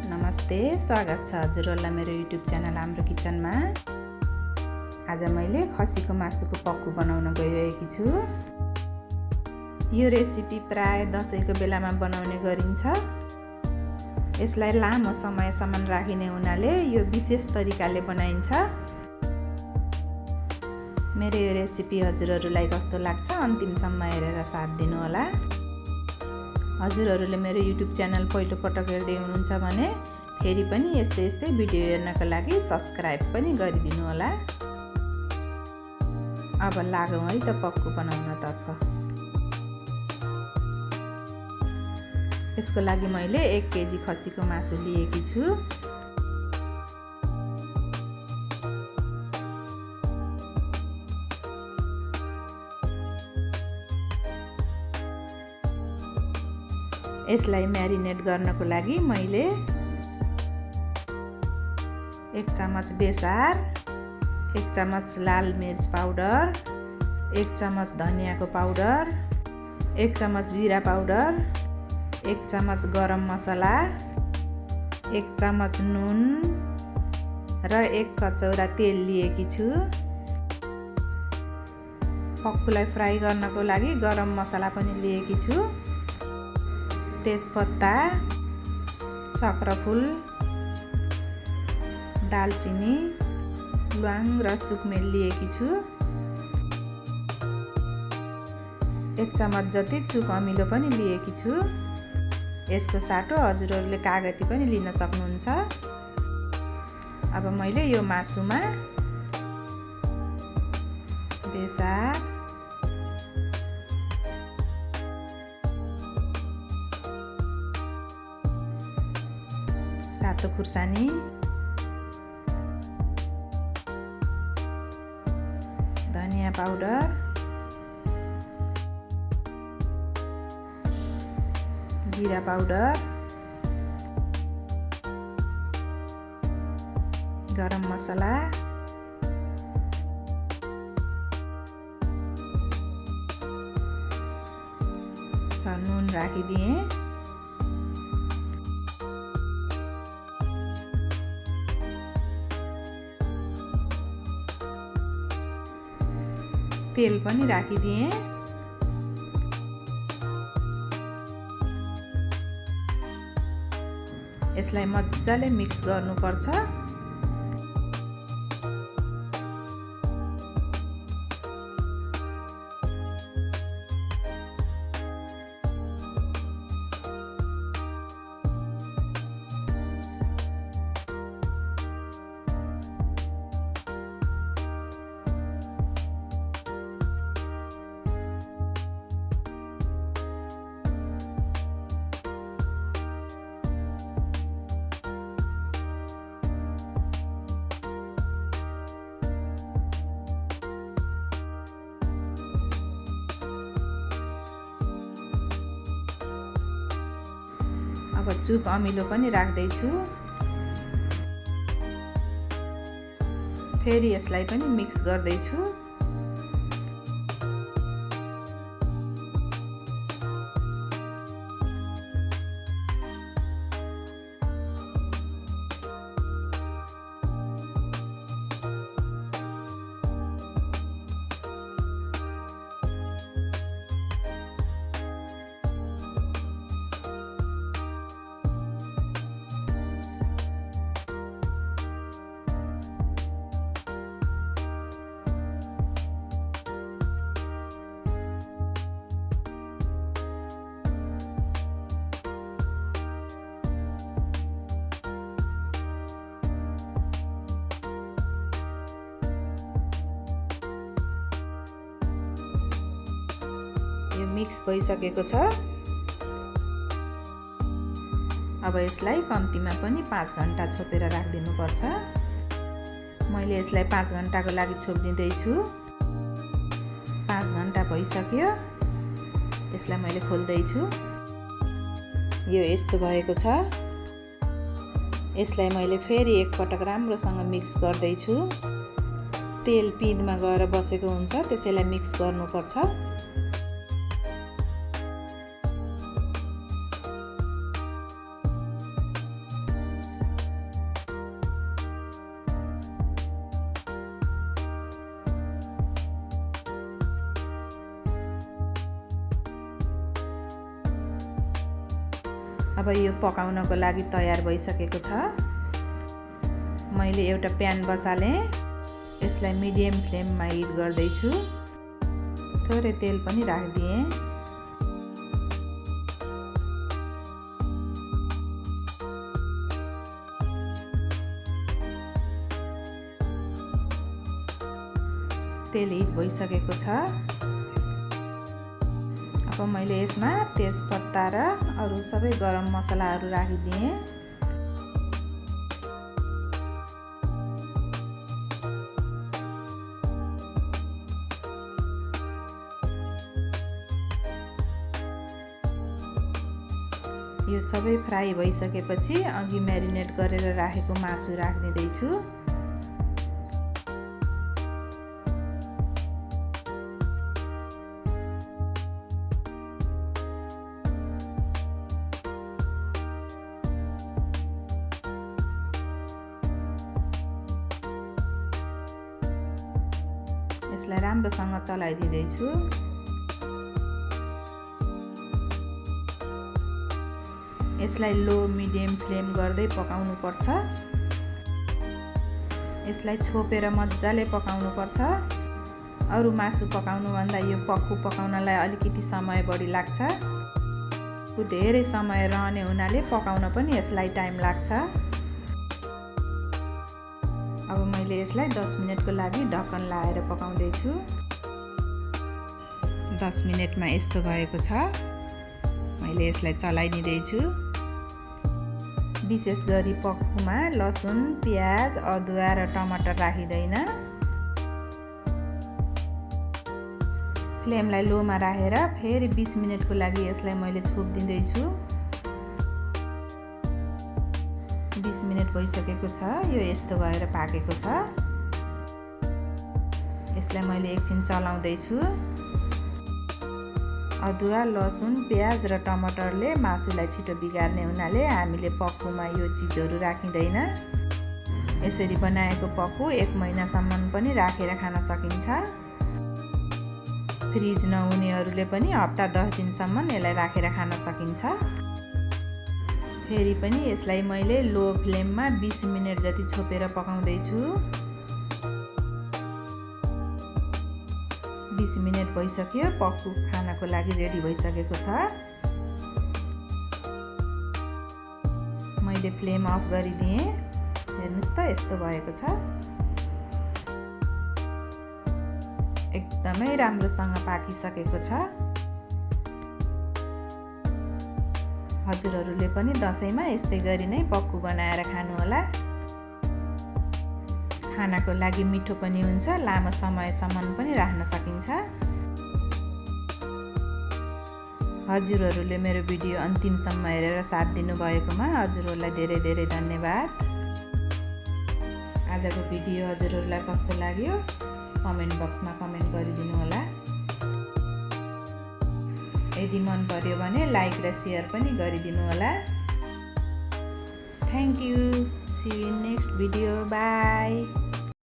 नमस्ते, स्वागत छ हजुरहरुलाई मेरो युट्युब च्यानल हाम्रो किचनमा। आज मैले खसीको मासुको पक्कु बनाउन गइरहेकी छु। यो रेसिपी प्राय दशैंको बेलामा बनाउने गरिन्छ। यसलाई लामो समयसम्म राखिने हुनाले यो विशेष तरिकाले बनाइन्छ। मेरो यो रेसिपी हजुरहरुलाई कस्तो लाग्छ अन्तिमसम्म हेरेर साथ दिनु होला। हजुरहरुले मेरो युट्युब च्यानल पहिलो पटक हेर्दै हुनुहुन्छ भने फेरि पनि यस्तै भिडियो हेर्नको लागि सब्स्क्राइब पनि गरिदिनु होला। अब लागौं है त पक्कु बनाउनतर्फ। यसको लागि मैले 1 केजी खसीको मासु लिएकी छु। यसलाई म्यारिनेट गर्नको लागि मैले 1 चम्मच बेसार, 1 चम्मच लाल मिर्च पाउडर, 1 चम्मच धनियाको पाउडर, 1 चम्मच जिरा पाउडर, 1 चम्मच गरम मसला, 1 चम्मच नुन र 1 कचौरा तेल लिएकी छु। पक्कुलाई फ्राई गर्नको लागि गरम मसला पनि लिएकी छु। तेजपत्ता, चक्रफूल, दालचिनी, ल्वाङ र सुकमेल लिएकी छु। 1 चम्मच जति चुक अमिलो पनि लिएकी छु। यसको साटो हजुरहरुले कागती पनि लिन सक्नुहुन्छ। अब मैले यो मासुमा बेसार, रातो खुर्सानी, धनिया पाउडर, जिरा पाउडर, गरम मसला, र नुन राखिदिएँ। तेल पनि राखिदिएँ। यसलाई मजाले मिक्स गर्नुपर्छ। अब चुक अमिलो पनि राख्दै छु। फेरि यसलाई पनि मिक्स गर्दै छु। यो मिक्स भइसकेको छ। अब यसलाई कम्तीमा पनि 5 घण्टा छोपेर राखिदिनु पर्छ। मैले यसलाई 5 घण्टाको लागि छोप्दिँदै छु। 5 घण्टा भइसक्यो। यसलाई मैले खोल्दै छु। यो यस्तो भएको छ। यसलाई मैले फेरि एक पटक राम्रोसँग मिक्स गर्दै छु। तेल पिँधमा गएर बसेको हुन्छ, त्यसैलाई मिक्स गर्नुपर्छ। अब यो पकाउनको लागि तयार भइसकेको छ। मैले एउटा प्यान बसालेँ, यसलाई मिडियम फ्लेममा हिट गर्दैछु। थोरै तेल पनि राखिदिएँ। तेल हिट भइसकेको छ। अब मैले यसमा तेजपत्ता र अरू सबै गरम मसलाहरू राखिदिएँ। यो सबै फ्राई भइसकेपछि अघि म्यारिनेट गरेर राखेको मासु राखिदिँदैछु। यसलाई राम्रोसँग चलाइदिँदैछु। यसलाई लो मिडियम फ्लेम गर्दै पकाउनु पर्छ। यसलाई छोपेर मजाले पकाउनु पर्छ। अरू मासु पकाउनु भन्दा यो पक्कु पकाउनलाई अलिकति समय बढी लाग्छ। धेरै समय रहने हुनाले पकाउन पनि यसलाई टाइम लाग्छ। अब मैले यसलाई 10 मिनेटको लागि ढक्कन लाएर पकाउँदैछु। 10 मिनेटमा यस्तो भएको छ। मैले यसलाई चलाइदिँदैछु। विशेष गरी पक्कुमा लसुन, प्याज, अदुवा र टमाटर राखिँदैन। फ्लेमलाई लोमा राखेर फेरि 20 मिनेटको लागि यसलाई मैले छोपिदिँदैछु। 20 मिनेट भइसकेको छ। यो यस्तो भएर पाकेको छ। यसलाई मैले एकछिन चलाउँदैछु। अदुवा, लसुन, प्याज र टमाटरले मासुलाई छिटो बिगार्ने हुनाले हामीले पक्कुमा यो चिजहरू राखिँदैन। यसरी बनाएको पक्कु 1 महिनासम्म पनि राखेर खान सकिन्छ। फ्रिज नहुनेहरूले पनि हप्ता 10 दिनसम्म यसलाई राखेर खान सकिन्छ। फेरि पनि यसलाई मैले लो फ्लेममा 20 मिनेट जति छोपेर पकाउँदैछु। 20 मिनेट भइसक्यो। पक्कु खानको लागि रेडी भइसकेको छ। मैले फ्लेम अफ गरिदिएँ। हेर्नुस् त यस्तो भएको छ। एकदमै राम्रोसँग पाकिसकेको छ। हजुरहरूले पनि दसैँमा यस्तै गरी नै पक्कु बनाएर खानुहोला। खानाको लागि मिठो पनि हुन्छ, लामो समयसम्म पनि राख्न सकिन्छ। हजुरहरूले मेरो भिडियो अन्तिमसम्म हेरेर साथ दिनुभएकोमा हजुरहरूलाई धेरै धेरै धन्यवाद। आजको भिडियो हजुरहरूलाई कस्तो लाग्यो कमेन्ट बक्समा कमेन्ट गरिदिनु होला। यदि मन पर्यो भने लाइक र शेयर पनि गरिदिनु होला। Thank you. See you in next video. By.